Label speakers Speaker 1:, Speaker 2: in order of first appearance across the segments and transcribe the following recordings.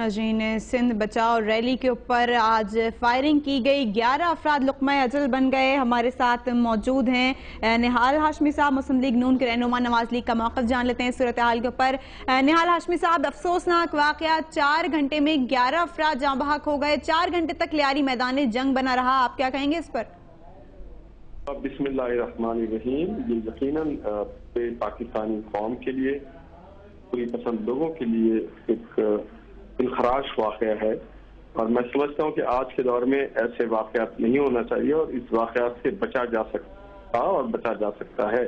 Speaker 1: नाज़रीन, सिंध बचाओ रैली के ऊपर आज फायरिंग की गई, 11 अफराद लुक़्मा अजल बन गए। हमारे साथ मौजूद हैं निहाल हाशमी साहब, मुस्लिम लीग नून के रहनुमा। नवाज लीग का मौक़िफ़ जान लेते हैं सूरत हाल के ऊपर। निहाल हाशमी साहब, अफसोसनाक वाक़या, 4 घंटे में 11 अफराद जाँ बहक हो गए, 4 घंटे तक लियारी मैदान जंग बना रहा, आप क्या कहेंगे इस पर?
Speaker 2: बिस्मिल्लाहिर्रहमानिर्रहीम। ये यकीनन पाकिस्तानी कौम के लिए, पूरी पसंद लोगों के लिए एक दिलखराश वाक़या है, और मैं समझता हूँ कि आज के दौर में ऐसे वाक़यात नहीं होना चाहिए और इस वाक़यात से बचा जा सकता और बचा जा सकता है।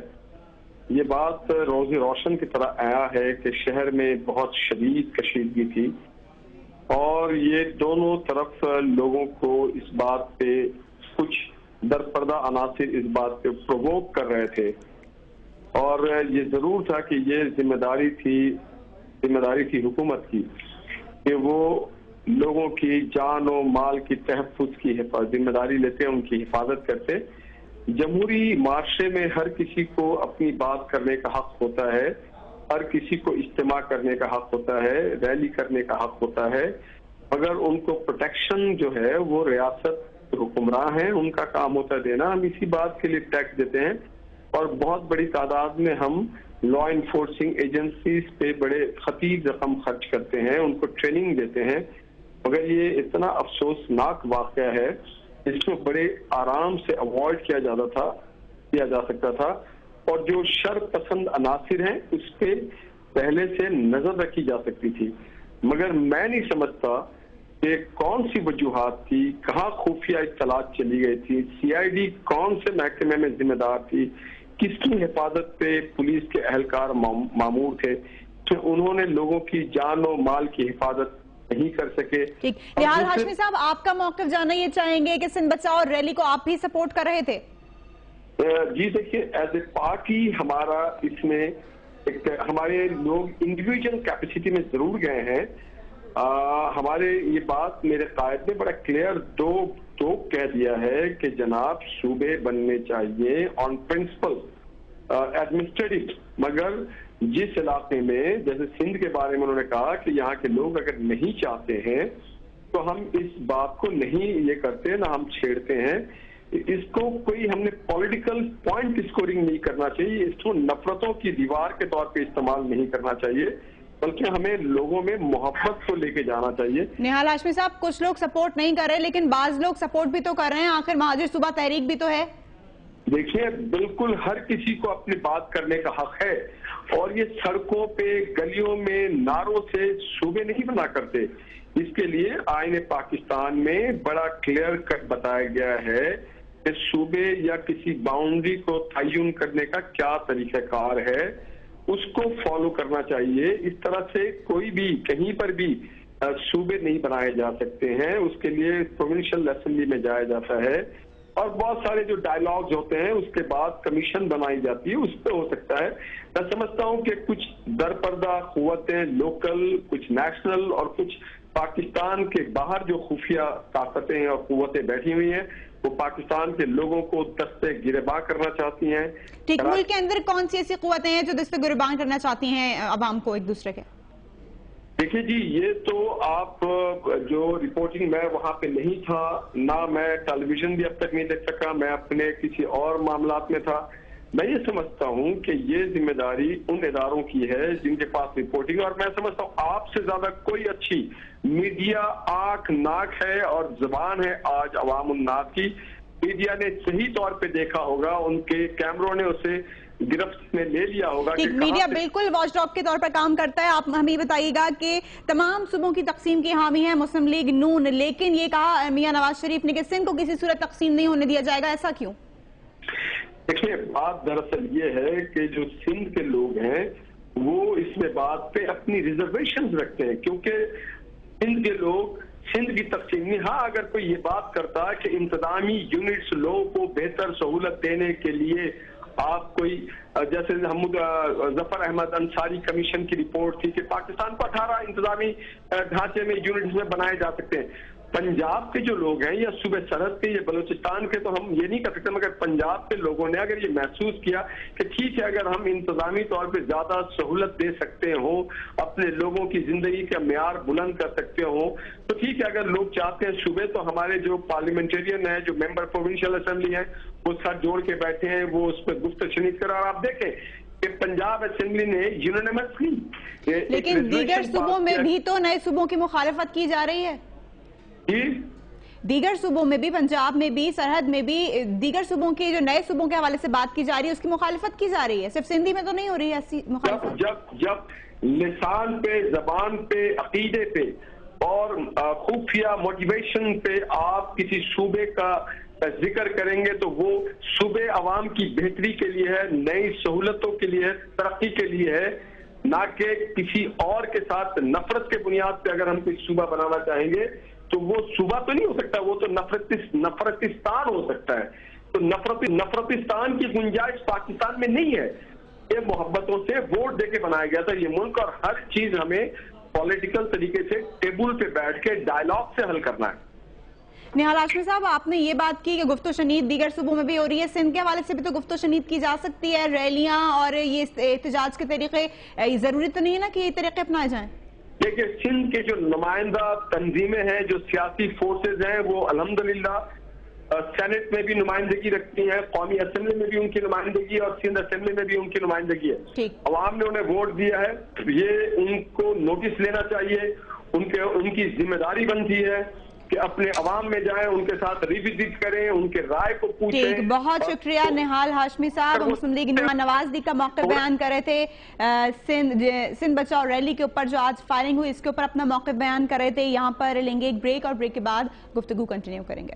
Speaker 2: ये बात रोज़ रोशन की तरह आया है कि शहर में बहुत शदीद कशीदगी थी और ये दोनों तरफ लोगों को इस बात पे कुछ दरपर्दा अनासिर इस बात पे प्रोवोक कर रहे थे, और ये जरूर था कि ये जिम्मेदारी थी हुकूमत की कि वो लोगों की जान और माल की तहफ़्फ़ुज़ की जिम्मेदारी लेते, उनकी हिफाजत करते। जमहूरी माशरे में हर किसी को अपनी बात करने का हक होता है, हर किसी को इज्तिमा करने का हक होता है, रैली करने का हक होता है, मगर उनको प्रोटेक्शन जो है वो रियासत हुक्मरान हैं, उनका काम होता है देना। हम इसी बात के लिए टैक्स देते हैं और बहुत बड़ी तादाद में हम लॉ इन्फोर्सिंग एजेंसीज पे बड़े खतीब रकम खर्च करते हैं, उनको ट्रेनिंग देते हैं। मगर ये इतना अफसोसनाक वाक़या है, इसको बड़े आराम से अवॉइड किया जा सकता था, और जो शर पसंद अनासिर हैं उस पे पहले से नजर रखी जा सकती थी। मगर मैं नहीं समझता कि कौन सी वजूहात थी, कहाँ खुफिया इत्तलात चली गई थी, CID कौन से महकमे में जिम्मेदार थी, किसकी हिफाजत पे पुलिस के एहलकार मामूर थे, तो उन्होंने लोगों की जान और माल की हिफाजत नहीं कर सके।
Speaker 1: ठीक, निहाल हाशमी साहब, आपका मौक़िफ़ जानना ये चाहेंगे कि सिंध बचाओ रैली को आप भी सपोर्ट कर रहे थे?
Speaker 2: जी देखिए, एज ए पार्टी हमारा इसमें हमारे लोग इंडिविजुअल कैपेसिटी में जरूर गए हैं। हमारे ये बात मेरे कायद ने बड़ा क्लियर दो कह दिया है कि जनाब सूबे बनने चाहिए ऑन प्रिंसिपल एडमिनिस्ट्रेटिव, मगर जिस इलाके में, जैसे सिंध के बारे में उन्होंने कहा कि यहाँ के लोग अगर नहीं चाहते हैं तो हम इस बात को नहीं ये करते, ना हम छेड़ते हैं। इसको कोई हमने पॉलिटिकल पॉइंट स्कोरिंग नहीं करना चाहिए, इसको नफरतों की दीवार के तौर पे इस्तेमाल नहीं करना चाहिए, बल्कि हमें लोगों में मोहब्बत को लेके जाना चाहिए।
Speaker 1: निहाल हाशमी साहब, कुछ लोग सपोर्ट नहीं कर रहे, लेकिन बाज लोग सपोर्ट भी तो कर रहे हैं, आखिर महाजिर सूबा तहरीक भी तो है।
Speaker 2: देखिए, बिल्कुल हर किसी को अपनी बात करने का हक है, और ये सड़कों पे गलियों में नारों से सूबे नहीं बना करते। इसके लिए आईन पाकिस्तान में बड़ा क्लियर कट बताया गया है कि सूबे या किसी बाउंड्री को तयन करने का क्या तरीक़ाकार है, उसको फॉलो करना चाहिए। इस तरह से कोई भी कहीं पर भी सूबे नहीं बनाए जा सकते हैं, उसके लिए प्रोविंशियल असेंबली में जाया जाता है, और बहुत सारे जो डायलॉग्स होते हैं उसके बाद कमीशन बनाई जाती है, उस पर हो सकता है। मैं समझता हूं कि कुछ दरपर्दा कुव्वतें लोकल, कुछ नेशनल और कुछ पाकिस्तान के बाहर जो खुफिया ताकतें हैं और कुव्वतें बैठी हुई हैं, वो पाकिस्तान के लोगों को दस्ते गिरबान करना चाहती हैं।
Speaker 1: ठीक, मुल्क के अंदर कौन सी ऐसी कुव्वतें हैं जो दस्ते गिरबान करना चाहती हैं अवाम को एक दूसरे के?
Speaker 2: देखिए जी, ये तो आप जो रिपोर्टिंग, मैं वहां पे नहीं था, ना मैं टेलीविजन भी अब तक नहीं देख सका, मैं अपने किसी और मामलात में था। मैं ये समझता हूं कि ये जिम्मेदारी उन इदारों की है जिनके पास रिपोर्टिंग, और मैं समझता हूं आपसे ज्यादा कोई अच्छी मीडिया आंख नाक है और जुबान है आज अवाम उन्नास की। मीडिया ने सही तौर पे देखा होगा, उनके कैमरों ने उसे गिरफ्त में ले लिया होगा।
Speaker 1: मीडिया बिल्कुल वॉचडॉग के तौर पर काम करता है। आप हमें बताइएगा कि तमाम सूबों की तकसीम की हामी है मुस्लिम लीग नून, लेकिन ये कहा मियां नवाज शरीफ ने कि सिंध को किसी सूरत तकसीम नहीं होने दिया जाएगा, ऐसा क्यों?
Speaker 2: देखिए, बात दरअसल ये है कि जो सिंध के लोग हैं वो इसमें बात पे अपनी रिजर्वेशंस रखते हैं, क्योंकि सिंध के लोग सिंध की तकसीम नहीं। हाँ, अगर कोई ये बात करता है कि इंतजामी यूनिट्स लोगों को बेहतर सहूलत देने के लिए आप कोई, जैसे जफर अहमद अंसारी कमीशन की रिपोर्ट थी कि पाकिस्तान को 18 इंतजामी ढांचे में यूनिट्स में बनाए जा सकते हैं, पंजाब के जो लोग हैं या सूबे सरहद के या बलूचिस्तान के, तो हम ये नहीं कर सकते, मगर पंजाब के लोगों ने अगर ये महसूस किया कि ठीक है, अगर हम इंतजामी तौर पे ज्यादा सहूलत दे सकते हो, अपने लोगों की जिंदगी का मेयार बुलंद कर सकते हो, तो ठीक है। अगर लोग चाहते हैं सूबे, तो हमारे जो पार्लियामेंटेरियन है, जो मेंबर प्रोविंशियल असेंबली है, वो साथ जोड़ के बैठे हैं, वो उस पर गुफ्त शनीद करा। और आप देखें कि पंजाब असेंबली ने यूनानिमस की,
Speaker 1: लेकिन दीगर सूबों में भी तो नए सूबों की मुखालफत की जा रही है। दीगर सूबों में भी, पंजाब में भी, सरहद में भी, दीगर सूबों के जो नए सूबों के हवाले से बात की जा रही है, उसकी मुखालफत की जा रही है। सिर्फ सिंधी में तो नहीं हो रही है ऐसी मुखालफत।
Speaker 2: जब लिसान पे, जबान पे, अकीदे पे और खुफिया मोटिवेशन पे आप किसी सूबे का जिक्र करेंगे, तो वो सूबे अवाम की बेहतरी के लिए है, नई सहूलतों के लिए है, तरक्की के लिए है, ना कि किसी और के साथ नफरत के बुनियाद पे। अगर हम कोई सूबा बनाना चाहेंगे तो वो सूबा तो नहीं हो सकता, वो तो नफरतिस्तान हो सकता है। तो नफरतिस्तान की गुंजाइश पाकिस्तान में नहीं है। ये मोहब्बतों से वोट देके बनाया गया था ये मुल्क, और हर चीज हमें पॉलिटिकल तरीके से टेबल पे बैठ के डायलॉग से हल करना है।
Speaker 1: निहाल हाशमी साहब, आपने ये बात की कि गुफ्तो शनीद दीगर सूबों में भी हो रही है, सिंध के हवाले से भी तो गुफ्तो शनीद की जा सकती है, रैलियां और ये एहतजाज के तरीके, जरूरी तो नहीं है ना कि ये तरीके अपनाए जाएं?
Speaker 2: देखिए, सिंध के जो नुमाइंदा तंजीमें हैं, जो सियासी फोर्सेज हैं, वो अल्हम्दुलिल्लाह सेनेट में भी नुमाइंदगी रखती हैं, कौमी असेंबली में भी उनकी नुमाइंदगी और सिंध असेंबली में भी उनकी नुमाइंदगी है। अवाम ने उन्हें वोट दिया है, ये उनको नोटिस लेना चाहिए। उनकी जिम्मेदारी बनती है कि अपने अवाम में जाएं, उनके साथ रिविजिट करें, उनके राय को पूछें।
Speaker 1: बहुत शुक्रिया निहाल हाशमी साहब, मुस्लिम लीग नवाज लीग का मौक़िफ़ बयान कर रहे थे। सिंध बचाओ रैली के ऊपर जो आज फायरिंग हुई, इसके ऊपर अपना मौक़िफ़ बयान कर रहे थे। यहाँ पर लेंगे एक ब्रेक और ब्रेक के बाद गुफ्तगू कंटिन्यू करेंगे।